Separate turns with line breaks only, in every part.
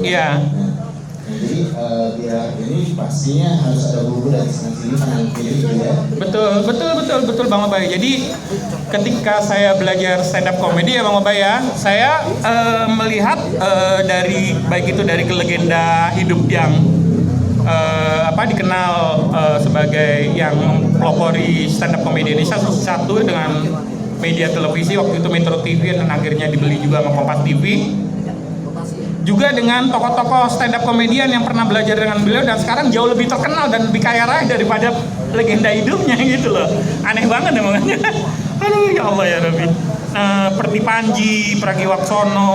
Iya.
Jadi biar ini pastinya harus ada buku dari sana sini kanan kiri gitu ya.
Betul Bang Obay. Jadi ketika saya belajar stand up comedy ya Bang Obay ya, saya melihat dari baik itu dari legenda hidup yang dikenal sebagai yang mempelopori stand up comedy Indonesia satu dengan media televisi waktu itu Metro TV dan akhirnya dibeli juga sama Kompas TV. Juga dengan tokoh-tokoh stand up komedian yang pernah belajar dengan beliau dan sekarang jauh lebih terkenal dan lebih kaya raya daripada legenda hidupnya gitu loh. Aneh banget ya makanya. Aduh ya Allah ya Rabbi. Perti Panji, Pragiwaksono,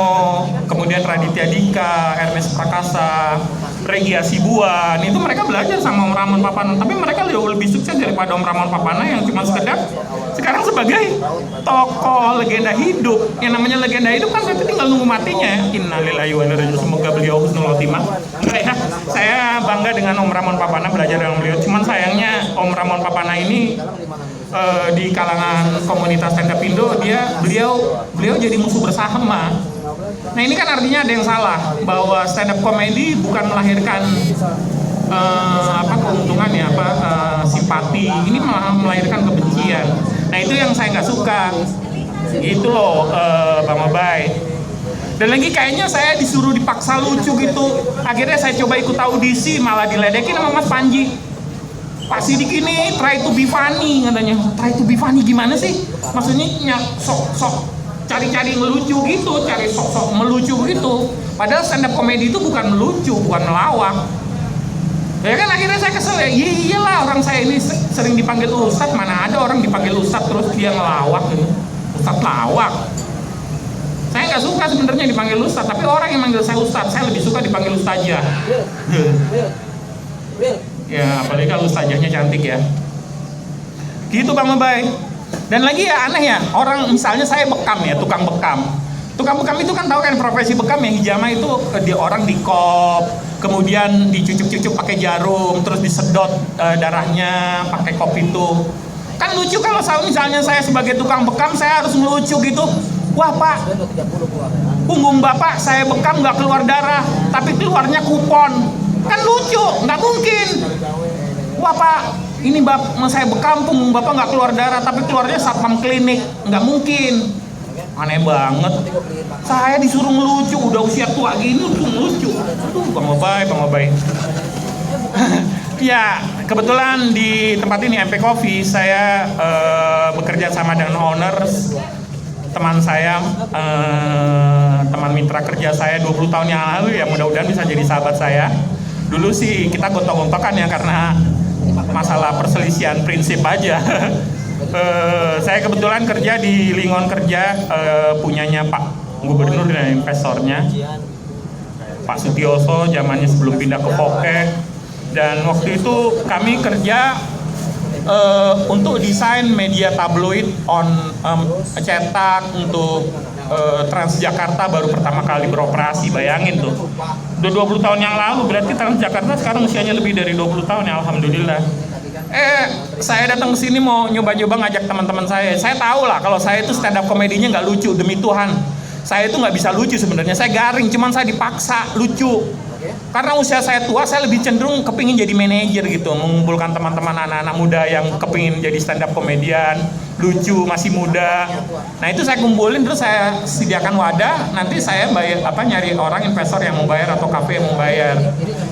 kemudian Raditya Dika, Ernest Prakasa, Regi Hasibuan, itu mereka belajar sama Om Ramon Papana, tapi mereka jauh lebih sukses daripada Om Ramon Papana yang cuma sekedar sekarang sebagai tokoh legenda hidup. Yang namanya legenda hidup kan berarti tinggal nunggu matinya ya. Innalillahi wa inna ilaihi raji'un. Semoga beliau husnul khotimah. Ya, saya bangga dengan Om Ramon Papana belajar dengan beliau. Cuman sayangnya Om Ramon Papana ini di kalangan komunitas stand up Indo beliau jadi musuh bersama. Nah ini kan artinya ada yang salah bahwa stand up comedy bukan melahirkan keuntungan ya simpati, ini malah melahirkan kebencian. Nah itu yang saya nggak suka gitu loh Bang Obay. Dan lagi kayaknya saya disuruh dipaksa lucu gitu, akhirnya saya coba ikut audisi malah diledekin sama Mas Panji. Pak Sidik ini try to be funny katanya. Try to be funny gimana sih? Maksudnya sok cari-cari ngelucu gitu, cari sok melucu gitu. Padahal stand up comedy itu bukan melucu, bukan melawak. Ya kan akhirnya saya kesel ya. Iyalah orang saya ini sering dipanggil ustadz, mana ada orang dipanggil ustadz terus dia ngelawak gitu. Ustadz lawak. Saya nggak suka sebenarnya dipanggil ustadz, tapi orang yang manggil saya ustadz, saya lebih suka dipanggil ustazah. Ya apalagi kalau ustazahnya cantik ya. Gitu Bang Obay. Dan lagi ya aneh ya, orang misalnya saya bekam ya, tukang bekam. Tukang bekam itu kan tahu kan profesi bekam ya, hijama itu dia orang dikop, kemudian dicucuk-cucuk pakai jarum, terus disedot darahnya pakai kop itu. Kan lucu kalau misalnya saya sebagai tukang bekam saya harus ngelucu gitu. Wah Pak, punggung Bapak saya bekam nggak keluar darah, tapi keluarnya kupon. Kan lucu, nggak mungkin. Wah Pak, ini saya bekam punggung Bapak nggak keluar darah, tapi keluarnya satpam klinik. Nggak mungkin. Aneh banget. Saya disuruh ngelucu, udah usia tua gini tuh ngelucu. Aduh, Bang Obay. Ya, kebetulan di tempat ini MP Coffee saya bekerja sama dengan owners teman saya, teman mitra kerja saya 20 tahun yang lalu ya, mudah-mudahan bisa jadi sahabat saya. Dulu sih kita gontok-gontokan ya karena masalah perselisihan prinsip aja. Saya kebetulan kerja di lingkungan kerja punyanya Pak Gubernur dan investornya Pak Sutioso zamannya sebelum pindah ke Poke. Dan waktu itu kami kerja untuk desain media tabloid cetak untuk Transjakarta baru pertama kali beroperasi, bayangin tuh. Udah 20 tahun yang lalu, berarti Transjakarta sekarang usianya lebih dari 20 tahun ya, alhamdulillah. Saya datang ke sini mau nyoba-nyoba ngajak teman-teman saya. Saya tahu lah kalau saya itu stand up komedinya nggak lucu, demi Tuhan. Saya itu nggak bisa lucu sebenarnya, saya garing, cuman saya dipaksa lucu. Karena usia saya tua, saya lebih cenderung kepingin jadi manajer gitu, mengumpulkan teman-teman anak-anak muda yang kepingin jadi stand up komedian, lucu, masih muda. Nah itu saya kumpulin, terus saya sediakan wadah, nanti saya nyari orang investor yang mau bayar atau kafe yang mau bayar.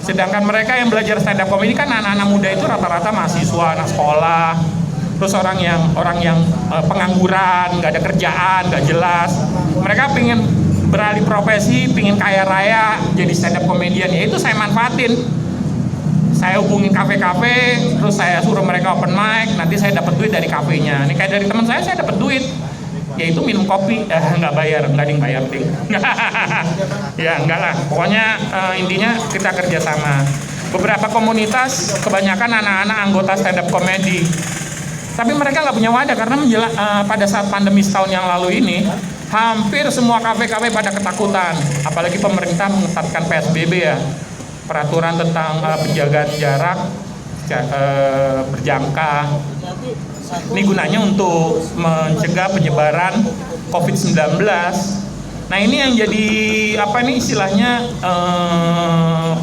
Sedangkan mereka yang belajar stand up komedi kan anak-anak muda itu rata-rata mahasiswa, anak sekolah, terus orang yang pengangguran, nggak ada kerjaan, nggak jelas. Mereka pengen beralih profesi, pingin kaya raya, jadi stand up comedian, ya itu saya manfaatin. Saya hubungin kafe-kafe, terus saya suruh mereka open mic, nanti saya dapat duit dari kafenya. Ini kayak dari teman saya dapat duit, yaitu minum kopi, nggak bayar, nggak ding bayar ding. Ya enggak lah, pokoknya intinya kita kerjasama. Beberapa komunitas, kebanyakan anak-anak anggota stand up comedy, tapi mereka nggak punya wadah karena pada saat pandemi setahun yang lalu ini, hampir semua kafe-kafe pada ketakutan, apalagi pemerintah mengetatkan PSBB ya, peraturan tentang penjagaan jarak berjangka. Ini gunanya untuk mencegah penyebaran COVID-19. Nah ini yang jadi apa nih istilahnya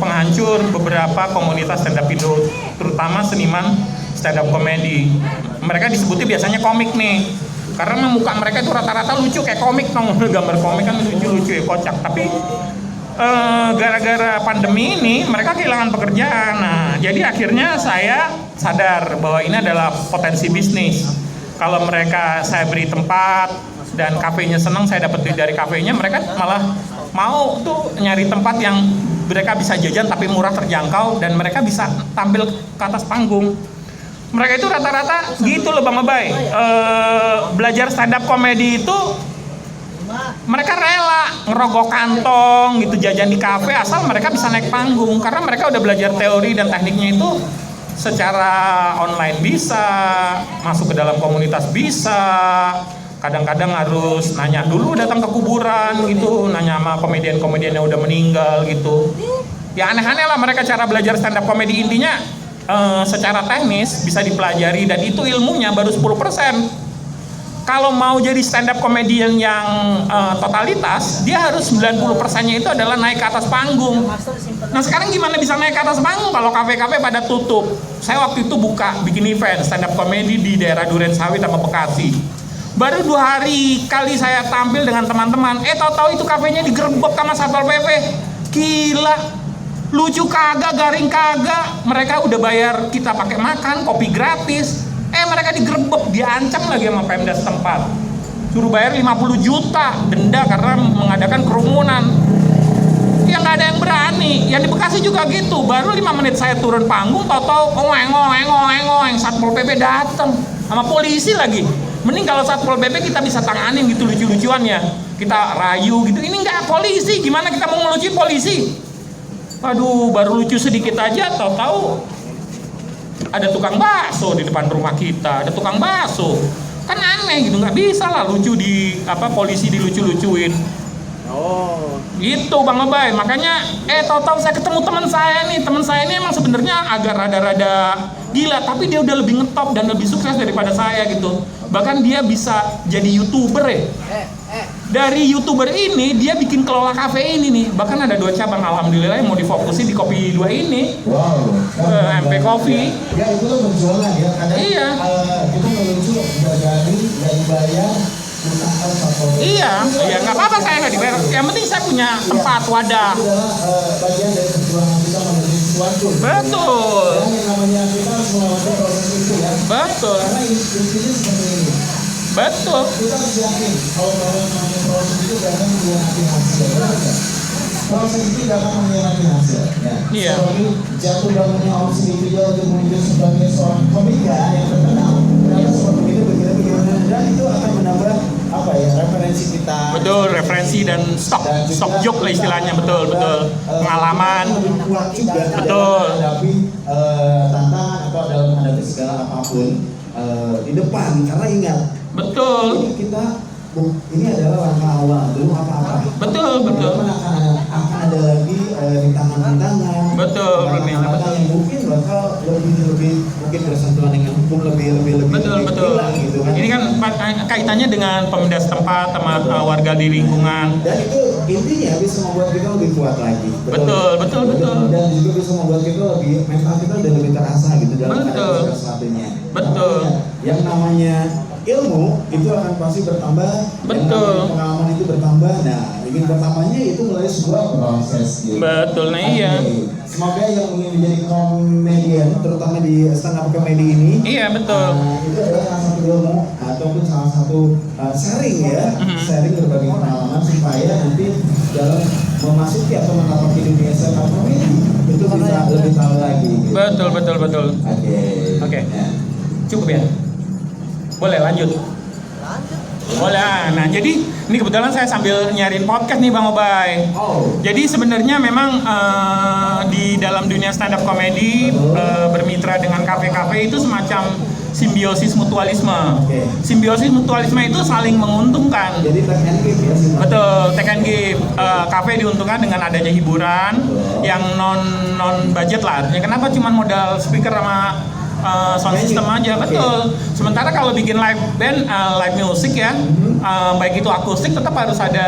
penghancur beberapa komunitas stand up Indo, terutama seniman stand up komedi. Mereka disebutnya biasanya komik nih, karena muka mereka itu rata-rata lucu kayak komik, gambar komik kan lucu-lucu ya, kocak. Tapi gara-gara pandemi ini mereka kehilangan pekerjaan. Nah jadi akhirnya saya sadar bahwa ini adalah potensi bisnis. Kalau mereka saya beri tempat dan kafenya senang, saya dapat duit dari kafenya, mereka malah mau tuh nyari tempat yang mereka bisa jajan tapi murah, terjangkau, dan mereka bisa tampil ke atas panggung. Mereka itu rata-rata gitu loh Bang Abay, belajar stand up komedi itu mereka rela ngerogok kantong gitu, jajan di kafe asal mereka bisa naik panggung, karena mereka udah belajar teori dan tekniknya itu secara online bisa, masuk ke dalam komunitas bisa. Kadang-kadang harus nanya dulu, datang ke kuburan gitu, nanya sama komedian-komedian yang udah meninggal gitu. Ya aneh-aneh lah mereka cara belajar stand up komedi. Intinya secara teknis bisa dipelajari, dan itu ilmunya baru 10%. Kalau mau jadi stand up komedian yang totalitas, dia harus 90%-nya itu adalah naik ke atas panggung. Nah sekarang gimana bisa naik ke atas panggung kalau kafe-kafe pada tutup? Saya waktu itu bikin event stand up komedi di daerah Durensawit sama Bekasi. Baru 2 hari kali saya tampil dengan teman-teman, tahu-tahu itu kafenya digerebek sama Satpol PP. Gila, lucu kagak, garing kagak. Mereka udah bayar kita pakai makan, kopi gratis. Mereka digerebek, diancam lagi sama Pemda setempat. Suruh bayar 50 juta denda karena mengadakan kerumunan. Ya nggak ada yang berani. Yang di Bekasi juga gitu. Baru 5 menit saya turun panggung, tahu-tahu ngoeng, Satpol PP datang sama polisi lagi. Mending kalau Satpol PP kita bisa tanganin gitu lucu-lucuannya, kita rayu gitu. Ini nggak polisi, gimana kita mau ngelucuin polisi? Aduh, baru lucu sedikit aja, tahu-tahu ada tukang bakso di depan rumah kita, ada tukang bakso. Kan aneh gitu, nggak bisa lah lucu di polisi dilucu-lucuin. Oh, gitu Bang Abay. Makanya tahu-tahu saya ketemu teman saya ini emang sebenarnya agak rada-rada gila, tapi dia udah lebih ngetop dan lebih sukses daripada saya gitu. Bahkan dia bisa jadi YouTuber ya. Dari YouTuber ini dia bikin kelola kafe ini nih. Bahkan ada 2 cabang alhamdulillah yang mau difokusin di Kopi 2 ini. Wow. MP Coffee.
Ya itu kan berjualan ya. Kadang,
iya.
Kita melucu nggak dibayar.
Iya, ya nggak apa-apa saya nggak dibayar. Yang penting saya punya tempat, wadah.
Itu adalah bagian dari perjuangan kita menuju sesuatu.
Betul.
Yang namanya kita harus melewati proses itu ya.
Betul.
Karena intinya seperti ini.
Betul.
Kita harus yakin kalau namanya proses itu tidak akan mengkhianati hasil. Proses itu tidak akan mengkhianati hasil. Ya.
Iya.
Seperti jatuh bangunnya opsi individual untuk muncul sebagai seorang komika yang terkenal. Ternyata seperti itu begitu, dan itu akan menambah referensi kita.
Betul, referensi dan stok joke lah istilahnya. Betul. Pengalaman.
Kuat juga.
Betul.
Menghadapi tantangan atau dalam menghadapi segala apapun di depan, karena ingat.
Betul.
Ini adalah langkah awal, belum apa-apa.
Betul.
Akan ada lagi rintangan-rintangan.
Betul.
Yang mungkin bakal lebih mungkin bersentuhan dengan hukum lebih
betul.
Hilang, gitu kan. Ini kan
kaitannya dengan pemuda setempat sama warga di lingkungan.
Dan itu intinya bisa membuat kita lebih kuat lagi.
Betul.
Dan juga bisa membuat kita mental kita udah lebih terasa gitu dalam segala sesuatunya.
Betul.
Yang namanya ilmu itu akan pasti bertambah.
Betul.
Pengalaman itu bertambah. Nah, ingin bertambahnya itu melalui sebuah proses. Gitu.
Betul. Nah iya.
Semoga yang ingin menjadi komedian, terutama di stand up comedy ini.
Iya betul.
Itu adalah salah satu ilmu ataupun salah satu sharing ya, sharing berbagi pengalaman supaya nanti dalam memasuki atau menapaki dunia stand up comedy itu bisa lebih tahu lagi. Gitu.
Betul. Oke.
Ya.
Cukup ya. Boleh lanjut. Boleh. Nah, jadi ini kebetulan saya sambil nyariin podcast nih Bang Obay. Jadi sebenarnya memang di dalam dunia stand up comedy bermitra dengan kafe-kafe itu semacam simbiosis mutualisme. Simbiosis mutualisme itu saling menguntungkan.
Jadi take and give ya.
Betul, take and give. Kafe diuntungkan dengan adanya hiburan yang non budget lah. Artinya kenapa cuma modal speaker sama sound system aja, betul. Sementara kalau bikin live band, live music ya, baik itu akustik tetap harus ada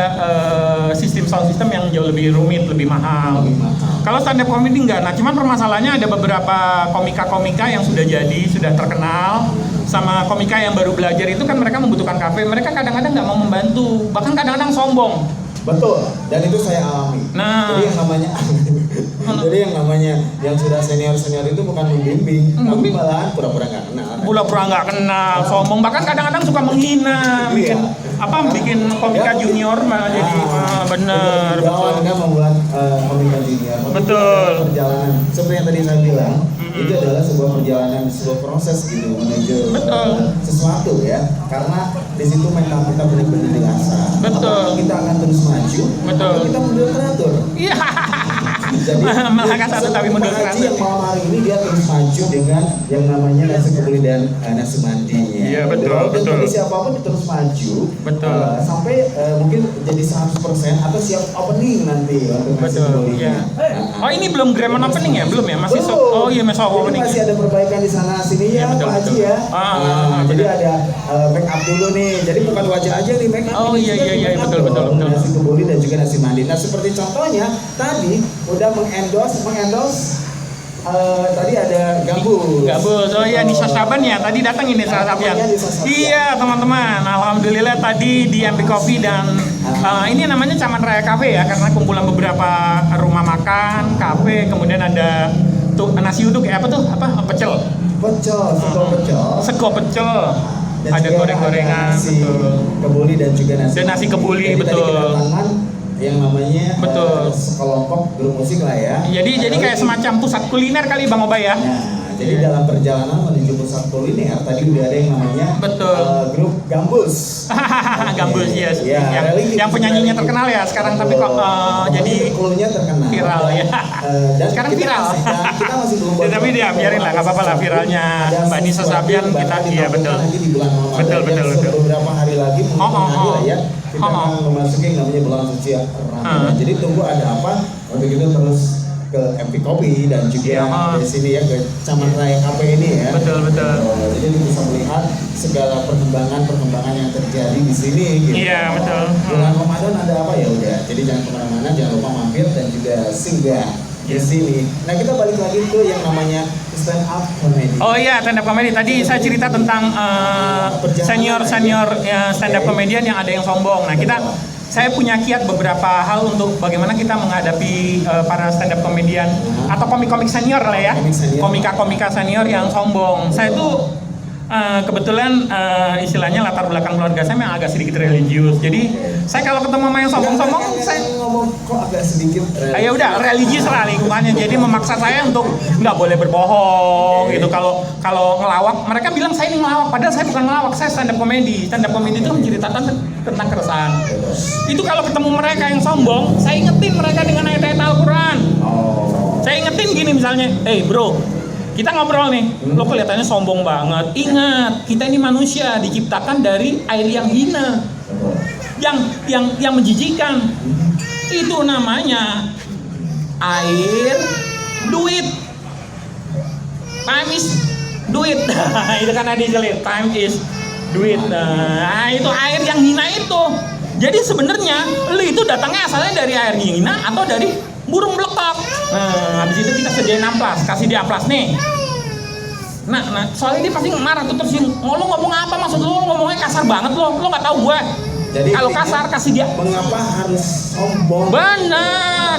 sistem sound system yang jauh lebih rumit, lebih mahal. Kalau stand up comedy enggak. Nah, cuman permasalahannya ada beberapa komika-komika yang sudah jadi, sudah terkenal, sama komika yang baru belajar itu kan mereka membutuhkan kafe. Mereka kadang-kadang nggak mau membantu, bahkan kadang-kadang sombong.
Betul, dan itu saya alami.
Nah,
jadi yang namanya yang sudah senior itu bukan membimbing, tapi malahan pura-pura nggak kenal.
Pura-pura nggak kenal, sombong, bahkan kadang-kadang suka menghina, bikin komika junior malah jadi bener.
Anda membuat komika junior.
Betul.
Perjalanan seperti yang tadi saya bilang, itu adalah sebuah perjalanan, sebuah proses gitu menuju sesuatu ya. Karena di situ mental kita benar-benar diasah.
Betul.
Kita akan terus maju.
Betul.
Kita mundur teratur.
Iya.
Jadi
melangkah satu tapi mundur teratur.
Yang malam hari ini dia terus maju dengan yang namanya nasi kebuli dan nasi mandinya.
Iya betul.
Dan bagi siapapun terus maju.
Betul.
Sampai mungkin jadi 100% atau siap opening nanti untuk nasi kebuli.
Iya. Oh ini belum grand opening ya? Belum ya? Masih oh iya masih opening.
Masih ada perbaikan di sana sini ya, Pak Haji ya. Jadi ada make up dulu nih. Jadi bukan wajah aja nih make up.
Oh iya betul.
Nasi kebuli dan juga nasi mandi. Nah seperti contohnya tadi udah mengendorse tadi ada Gambus.
Oh iya Nisa Saban ya. Tadi datang ini Nisa Saban. Iya teman-teman. Alhamdulillah tadi di MP Coffee dan ini namanya Caman Raya Cafe ya, karena kumpulan beberapa rumah makan, kafe, kemudian ada tuh nasi uduk ya, pecel. Sego pecel. Ada goreng-gorengan, betul.
Kebuli dan juga
nasi kebuli, betul.
Yang namanya sekelompok grup musik lah ya.
Jadi kayak semacam pusat kuliner kali Bang Obay ya.
Nah, jadi dalam perjalanan menuju pusat kuliner tadi udah ada yang namanya grup Gambus.
Gambus yes. Yang penyanyinya terkenal ya sekarang, tapi kok jadi
terkenal.
Viral ya. Dan sekarang viral.
Kita masih belum.
Tapi dia biarin lah, nggak apa-apa lah viralnya Mbak Nisa Sabian kita iya betul. Betul.
Beberapa hari lagi hari lah ya. Kita akan memasuki yang namanya bulan suci Ramadan. Jadi tunggu ada apa untuk itu terus ke MP Kopi dan juga di sini ya ke Caman Raya Cafe ini ya.
Betul.
Jadi bisa melihat segala perkembangan yang terjadi di sini. Gitu.
Iya betul.
Bulan Ramadan ada apa ya udah. Jadi jangan kemana-mana, jangan lupa mampir dan juga singgah di sini. Nah kita balik lagi ke yang namanya stand up comedy.
Oh iya stand up comedy. Tadi saya cerita tentang senior stand up comedian yang ada yang sombong. Nah saya punya kiat beberapa hal untuk bagaimana kita menghadapi para stand up comedian atau komik-komik senior lah ya, komika-komika senior yang sombong. Saya tuh kebetulan istilahnya latar belakang keluarga saya memang agak sedikit religius. Jadi saya kalau ketemu sama yang sombong-sombong, saya
ngomong kok agak sedikit.
Ya udah religius lah lingkungannya. Jadi memaksa saya untuk nggak boleh berbohong gitu. Kalau ngelawak, mereka bilang saya ini ngelawak. Padahal saya bukan ngelawak, saya stand up comedy. Stand up comedy itu menceritakan tentang keresahan. Itu kalau ketemu mereka yang sombong, saya ingetin mereka dengan ayat-ayat Al-Quran. Saya ingetin gini misalnya, bro, kita ngobrol nih, lo kelihatannya sombong banget. Ingat, kita ini manusia diciptakan dari air yang hina, yang menjijikan. Itu namanya air duit. Time is duit. Itu kan ada istilah time is duit. Nah, itu air yang hina itu. Jadi sebenarnya lo itu datangnya asalnya dari air hina atau dari burung belekok. Nah, habis itu kita sediain amplas, kasih dia amplas nih. Nah, soalnya dia pasti marah tuh terus lo ngomong apa maksud lo ngomongnya kasar banget lo nggak tahu gue. Jadi kalau kasar kasih dia.
Mengapa harus sombong?
Benar.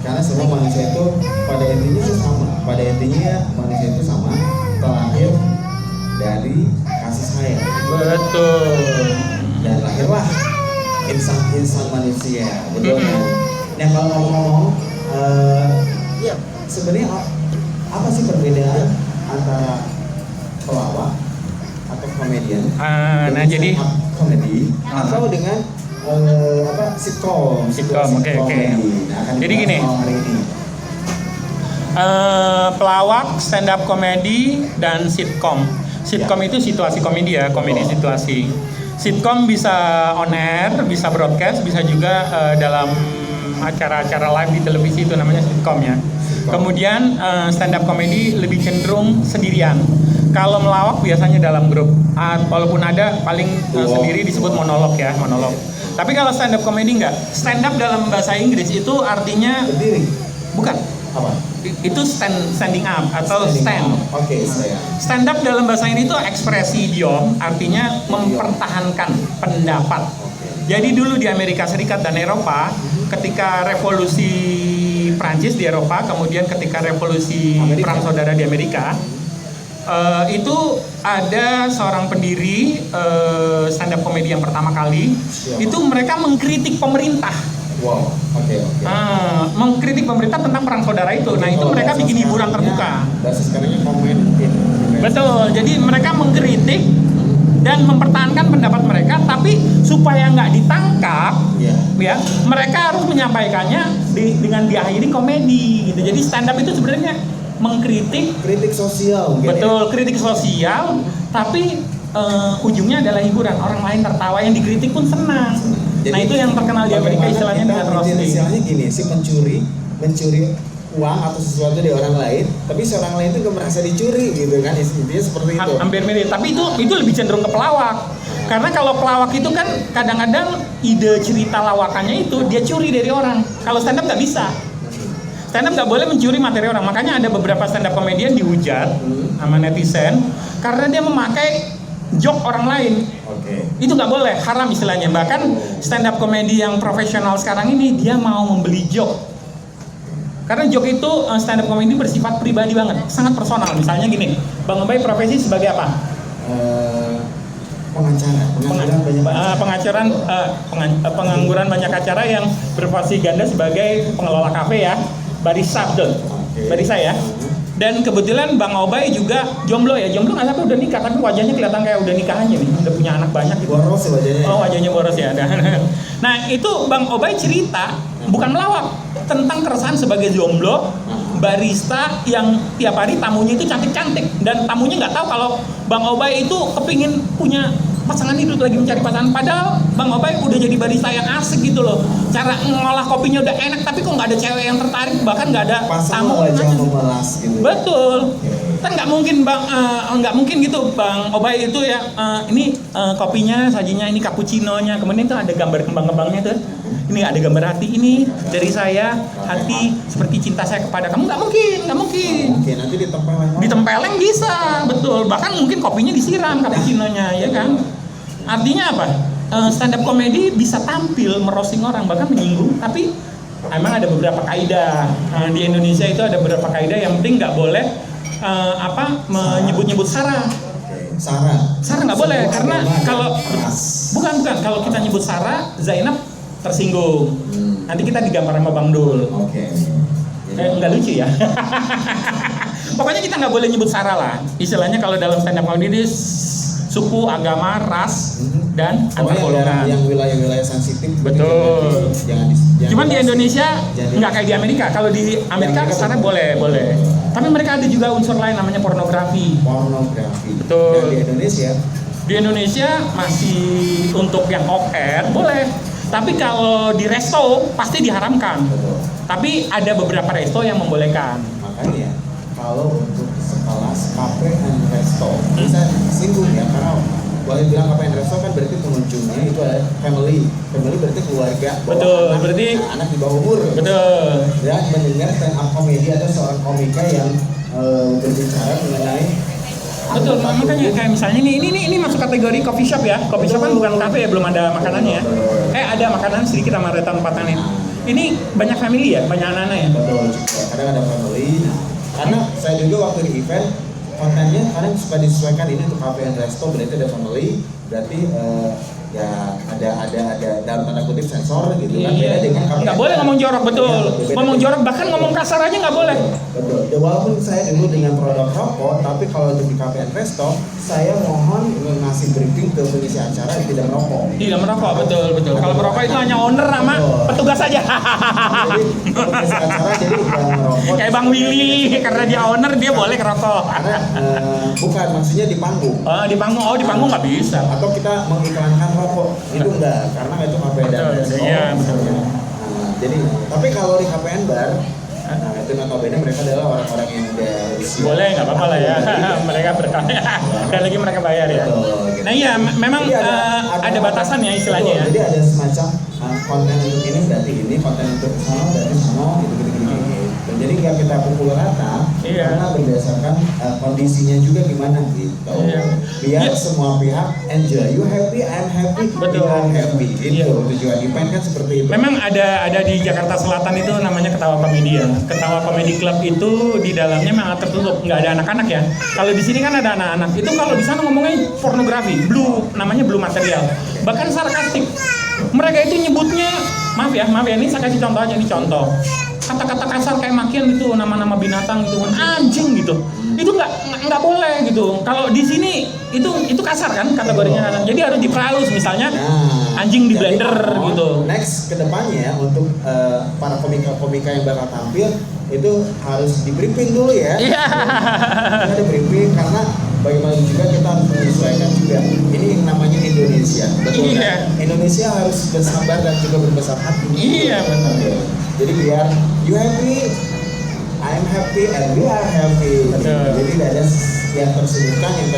Karena semua manusia itu pada intinya sama. Pada intinya manusia itu sama, terlahir dari kasih sayang.
Betul.
Dan lahirlah insan manusia, betul kan? Nah kalau ngomong-ngomong, sebenarnya apa sih perbedaan antara pelawak atau komedian?
Nah jadi
komedi atau dengan sitcom.
Oke.
Nah,
jadi gini. Pelawak, stand up comedy dan sitcom. Sitcom itu situasi komedi ya, komedi situasi. Sitcom bisa on air, bisa broadcast, bisa juga dalam acara-acara live di televisi, itu namanya sitcom ya. Kemudian stand up comedy lebih cenderung sendirian. Kalau melawak biasanya dalam grup. Walaupun ada paling sendiri disebut monolog ya, monolog. Tapi kalau stand up comedy enggak. Stand up dalam bahasa Inggris itu artinya
Berdiri.
bukan.
Apa?
Itu standing up atau stand.
Oke, saya.
Stand up dalam bahasa Inggris itu ekspresi idiom, artinya mempertahankan pendapat. Jadi dulu di Amerika Serikat dan Eropa, ketika revolusi Prancis di Eropa, kemudian ketika revolusi Perang Saudara di Amerika, itu ada seorang pendiri stand up comedy yang pertama kali. Itu mereka mengkritik pemerintah.
Wow, oke.
Mengkritik pemerintah tentang perang saudara itu. Nah itu mereka bikin hiburan terbuka.
Bahasa sekarangnya komen.
Betul. Jadi mereka mengkritik dan mempertahankan pendapat mereka, tapi supaya nggak ditangkap, ya mereka harus menyampaikannya dengan diakhiri komedi gitu. Jadi stand up itu sebenarnya kritik
sosial.
Betul, kritik sosial, tapi ujungnya adalah hiburan. Orang lain tertawa, yang dikritik pun senang. Nah itu yang terkenal di Amerika istilahnya dengan roasting.
Istilahnya gini, si mencuri uang atau sesuatu dari orang lain, tapi si orang lain itu nggak merasa dicuri gitu kan, intinya seperti itu.
Hampir mirip, tapi itu lebih cenderung ke pelawak. Karena kalau pelawak itu kan kadang-kadang ide cerita lawakannya itu dia curi dari orang. Kalau stand up nggak bisa. Stand up nggak boleh mencuri materi orang. Makanya ada beberapa stand up komedian dihujat sama netizen karena dia memakai joke orang lain. Itu nggak boleh, haram istilahnya. Bahkan stand up comedy yang profesional sekarang ini dia mau membeli joke. Karena joke itu stand up comedy bersifat pribadi banget, sangat personal. Misalnya gini, Bang Obay profesi sebagai apa? Pengangguran banyak acara yang berfungsi ganda sebagai pengelola kafe ya, barista betul, barista ya. Dan kebetulan Bang Obay juga jomblo ya, jomblo nggak sampai udah nikah, tapi wajahnya kelihatan kayak udah nikah aja nih, udah punya anak banyak gitu.
Boros wajahnya.
Oh wajahnya boros ya. Nah itu Bang Obay cerita, bukan melawak, tentang keresahan sebagai jomblo, barista yang tiap hari tamunya itu cantik-cantik, dan tamunya nggak tahu kalau Bang Obay itu kepingin punya pasangan hidup, lagi mencari pasangan. Padahal Bang Obay udah jadi barista yang asik gitu loh, cara ngolah kopinya udah enak, tapi kok nggak ada cewek yang tertarik, bahkan nggak ada tamu gitu. Betul. Kan nggak mungkin nggak mungkin gitu Bang Obay itu ya, ini kopinya sajinya ini cappuccino-nya, kemudian itu ada gambar kembang-kembangnya tuh, ini ada gambar hati, ini dari saya, hati seperti cinta saya kepada kamu. Nggak mungkin.
Oke, nanti
ditempeleng bisa, betul. Bahkan mungkin kopinya disiram cappuccino-nya, ya kan. Artinya apa? Stand up comedy bisa tampil merosting orang, bahkan menyinggung, tapi emang ada beberapa kaidah. Di Indonesia itu ada beberapa kaidah, yang penting nggak boleh menyebut-nyebut sara. Sara nggak boleh, karena kalau bukan kalau kita nyebut sara, Zainab tersinggung. Nanti kita digambar sama Bang Dul. Nggak lucu ya. Pokoknya kita nggak boleh nyebut sara lah. Istilahnya kalau dalam stand up comedy, suku, agama, ras, dan antar golongan.
Yang wilayah-wilayah sensitif.
Betul.
Jangan
Cuman di Indonesia nggak kayak di Amerika. Kalau di Amerika sara boleh. Tapi mereka ada juga unsur lain namanya pornografi. Betul.
Dan
di Indonesia masih untuk yang off-air boleh. Tapi kalau di resto pasti diharamkan. Tapi ada beberapa resto yang membolehkan.
Makanya kalau untuk sekelas kafe dan resto, bisa singgung ya, karena boleh bilang kafe dan resto kan berarti pengunjungnya itu adalah family berarti keluarga.
Betul, berarti
anak di bawah umur.
Betul.
Dan mendengar stand up komedi atau seorang komika yang berbicara mengenai.
Betul, makanya kayak misalnya ini masuk kategori coffee shop ya. Coffee shop kan bukan kafe ya, belum ada makanannya. Ada makanan sedikit sama tempat-tempatannya. Ini banyak family ya, banyak anak-anak ya.
Betul, kadang ada family. Karena saya juga waktu di event kontennya kadang suka disesuaikan, ini untuk cafe and resto berarti ada family, berarti ya ada dalam tanda kutip sensor gitu kan. Beda dengan cafe.
Nggak boleh ngomong jorok, betul. Ngomong jorok, bahkan ngomong kasar aja nggak boleh.
Betul. Ya, walaupun saya dulu dengan produk rokok, tapi kalau untuk di cafe and resto, saya mohon ngasih briefing ke pengisi acara tidak merokok.
Tidak merokok, betul. Kalau merokok itu hanya owner sama petugas saja.
Jadi pengisi acara jadi yang merokok.
Kayak Bang Willy, karena dia owner dia boleh ngerokok.
Karena bukan, maksudnya di panggung.
Di panggung nggak bisa.
Atau kita mengiklankan rokok itu enggak, karena itu cafe dan resto.
Iya, betul.
Jadi tapi kalau di cafe and bar Nah itu notabene mereka adalah orang-orang yang udah usia.
Boleh, nggak apa-apa lah ya. Mereka berkarya. Dan lagi mereka bayar ya.
Betul, gitu.
Nah iya, memang
Jadi
ada batasan ya istilahnya ya.
Jadi ada semacam konten untuk ini berarti ini, konten untuk sono berarti sono, gitu. Jadi nggak kita pukul rata,
Iya.
karena berdasarkan kondisinya juga gimana gitu.
Iya.
Biar
Iya.
semua pihak enjoy. You happy, I'm happy,
Betul.
I'm happy. Itu
Iya.
tujuan event kan seperti itu.
Memang ada di Jakarta Selatan itu namanya Ketawa Komedi ya. Ketawa Komedi Club itu di dalamnya memang tertutup, nggak ada anak-anak ya. Kalau di sini kan ada anak-anak. Itu kalau di sana ngomongnya pornografi, namanya blue material. Bahkan sarkastik. Mereka itu nyebutnya, maaf ya, ini saya kasih contoh aja nih contoh. Kata-kata kasar kayak makian gitu, nama-nama binatang gitu kan, anjing gitu. Itu nggak boleh gitu. Kalau di sini itu kasar kan kategorinya. Jadi harus diperhalus misalnya anjing di
jadi
blender gitu.
Next kedepannya untuk para komika-komika yang bakal tampil itu harus di briefing dulu ya.
Iya.
Kita ada briefing karena bagaimana juga kita harus menyesuaikan juga. Ini yang namanya Indonesia. Betul
Iya.
kan? Indonesia harus bersabar dan juga berbesar hati.
Iya, benar.
Jadi biar you happy, I'm happy, and we are happy.
Betul.
Jadi tidak ada yang tersudutkan, yang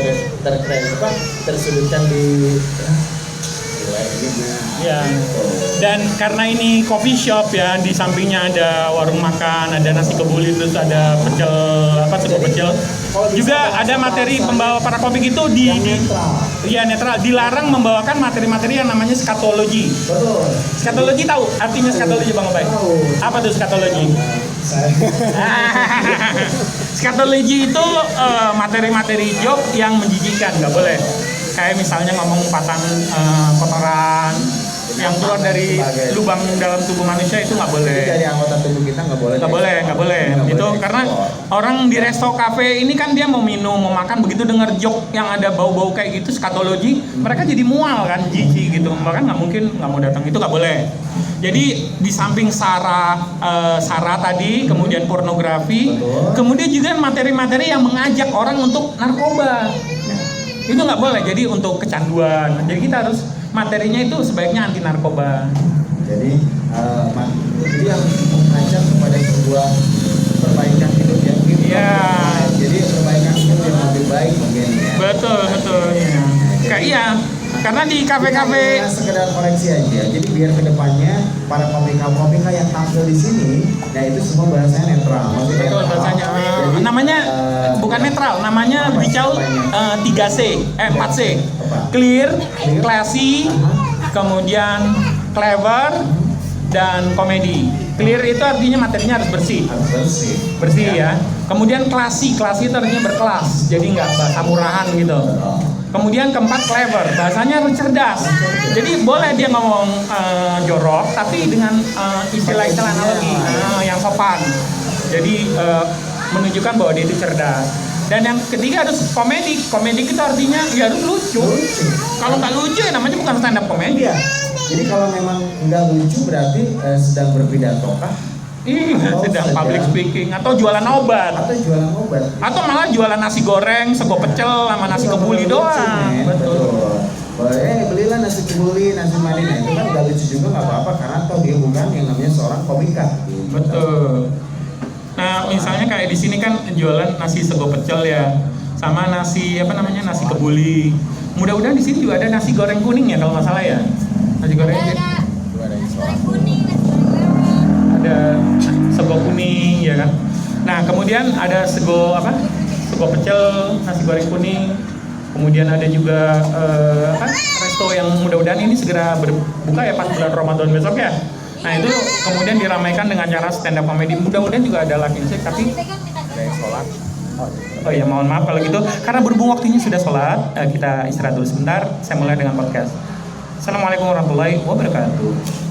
tersudutkan di
Ya. Dan karena ini coffee shop ya, di sampingnya ada warung makan, ada nasi kebuli, terus ada pecel sego pecel. Juga ada materi pembawa para komik itu netral. Dilarang membawakan materi-materi yang namanya skatologi.
Betul.
Skatologi tahu artinya skatologi Bang Obay?
Tahu.
Apa tuh skatologi? Skatologi itu materi-materi joke yang menjijikan, nggak boleh. Kayak misalnya ngomong umpatan kotoran yang keluar dari lubang dalam tubuh manusia itu nggak boleh.
Jadi dari anggota tubuh kita nggak boleh.
Nggak boleh. Itu karena orang di resto kafe ini kan dia mau minum, mau makan, begitu dengar joke yang ada bau-bau kayak gitu skatologi, mereka jadi mual kan, jijik gitu. Bahkan nggak mau datang, itu nggak boleh. Jadi di samping sara tadi, kemudian pornografi, kemudian juga materi-materi yang mengajak orang untuk narkoba. Itu nggak boleh, jadi untuk kecanduan. Jadi kita harus materinya itu sebaiknya anti narkoba.
Jadi yang mengajak kepada sebuah perbaikan hidup yang
Iya.
Jadi perbaikan hidup yang lebih baik mungkin ya.
Betul. Ya. Iya. Karena di kafe-kafe
sekedar koreksi aja. Jadi biar kedepannya para komika yang tampil di sini, nah itu semua bahasanya netral.
betul
netral.
bahasanya.
Jadi,
Namanya bukan netral, namanya lebih jauh 3C, 4C. Clear, classy, kemudian clever, dan komedi. Clear itu artinya materinya harus bersih. Bersih ya. Kemudian classy itu artinya berkelas. Jadi nggak bahasa murahan gitu. Kemudian keempat clever, bahasanya harus cerdas. Jadi boleh dia ngomong jorok, tapi dengan istilah-istilah analogi yang sopan. Jadi menunjukkan bahwa dia itu cerdas. Dan yang ketiga harus komedi. Komedi itu artinya ya harus lucu. Kalau nggak lucu ya namanya bukan stand up komedi.
Jadi kalau memang nggak lucu berarti sedang berpidato kah?
Iya, sedang public speaking atau jualan obat. Atau malah jualan nasi goreng, sego pecel sama nasi kebuli doang. Betul.
Belilah nasi kebuli, nasi Madinah itu kan nggak lucu juga nggak apa-apa karena toh dia bukan yang namanya seorang komika.
Betul. Nah, misalnya kayak di sini kan jualan nasi sego pecel ya, sama nasi nasi kebuli. Mudah-mudahan di sini juga ada nasi goreng kuning ya kalau nggak salah ya. Nasi goreng
kuning,
ada sego kuning ya kan. Nah, kemudian ada sego pecel, nasi goreng kuning. Kemudian ada juga resto yang mudah-mudahan ini segera berbuka ya pas bulan Ramadan besok ya. Nah, itu kemudian diramaikan dengan cara stand up comedy. Mudah-mudahan juga ada live music tapi sholat. Oh ya, mohon maaf kalau gitu. Karena berhubung waktunya sudah sholat, kita istirahat dulu sebentar. Saya mulai dengan podcast. Assalamualaikum warahmatullahi wabarakatuh.